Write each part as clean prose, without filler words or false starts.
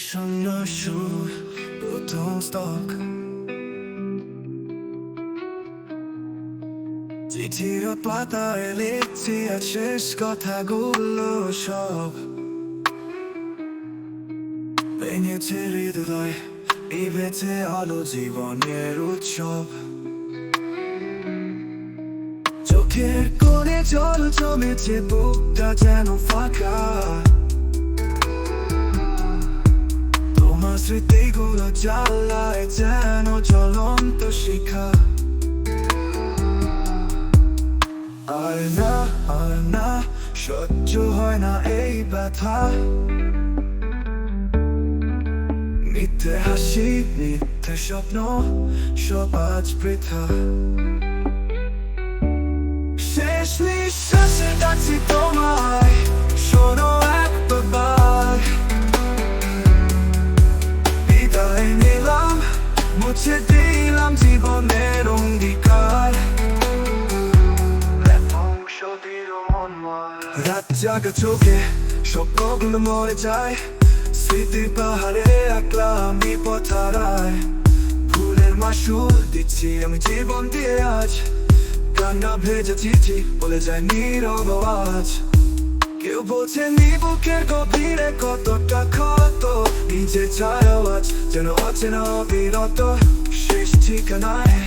শূন্য সুর প্রথম স্তক চিঠির পাতায় লিখছি আর শেষ কথাগুলো সব ভেঙেছে হৃদয় নিভেছে আলো জীবনের উৎসব চোখের কোণে জল জমেছে বুকটা যেন ফাঁকা তোমার স্মৃতিগুলো জ্বালায় যেন জ্বলন্ত শিখা আর না সহ্য হয় না এই ব্যথা মিথ্যে হাসি মিথ্যে স্বপ্ন সব আজ বৃথা শেষ নিঃশ্বাসে ডাকছি তোমায় শোনো একবার বিদায় নিলাম মুছে দিলাম জীবনের অঙ্গীকার রাত জাগা চোখে স্বপ্নগুলো মরে যায় স্মৃতির পাহাড়ে একলা আমি পথ হারাই ফুলের মাসুল দিচ্ছি আমি জীবন দিয়ে আজ কান্না ভেজা চিঠি বলে যায় নীরব আওয়াজ কেউ বলছে বুকের গভীরে কতটা ক্ষত নিজে চায় আওয়াজ যেন অচেনা অবিরত শেষ ঠিকানায়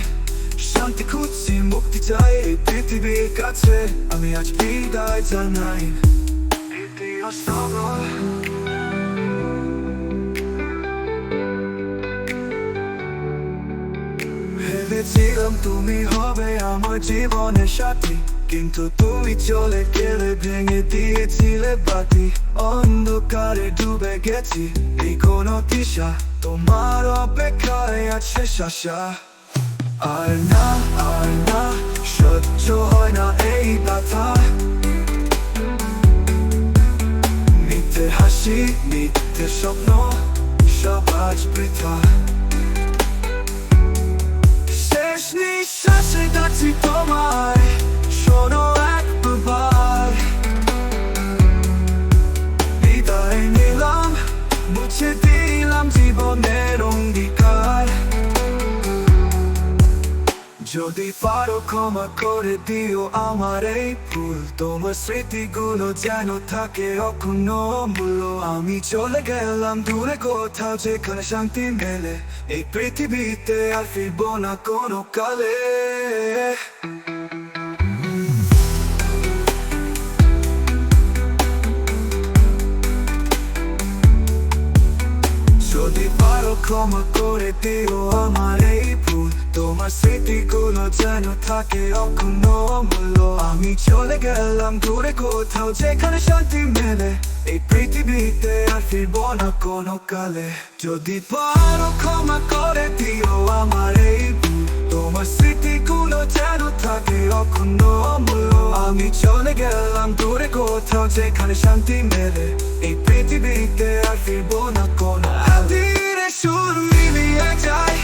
শান্তি খুঁজছি মুক্তি চাই এই পৃথিবীর কাছে আমি আজ বিদায় জানাই দ্বিতীয় স্তর ভেবেছিলাম তুমি হবে আমার জীবনের সাথী কিন্তু তুমি চলে গেলে ভেঙে দিয়েছিলে বাতি অন্ধকারে ডুবে গেছি এই কোন দিশা তোমার অপেক্ষায় আছে আশা আর না সহ্য হয় না এই ব্যথা মিথ্যে হাসি মিথ্যে স্বপ্ন সব আজ বৃথা শেষ নিঃশ্বাসে ডাকছি তোমায় শোনো একবার বিদায় নিলাম মুছে দিলাম জীবনের অঙ্গীকার যদি পারো ক্ষমা করে দিও আমার এই ভুল তোমার স্মৃতিগুলো যেন থাকে অক্ষুণ্ণ অমূল্য আমি চলে গেলাম দূরে কোথাও যেখানে শান্তি মেলে এই পৃথিবীতে আর ফিরবো না কোনো কালে যদি পারো ক্ষমা করে দিও আমার এই ভুল তোমার স্মৃতিগুলো যেন থাকে অক্ষুণ্ণ অমূল্য আমি চলে গেলাম দূরে কোথাও যেখানে শান্তি মেলে এই পৃথিবীতে আর ফিরবো না কোনো কালে যদি পারো ক্ষমা করে দিও আমার এই ভুল তোমার স্মৃতিগুলো যেন থাকে অক্ষুণ্ণ অমূল্য আমি চলে গেলাম দূরে কোথাও যেখানে শান্তি মেলে এই পৃথিবীতে আর ফিরবো না কোনো কালে সুর মিলিয়ে যায়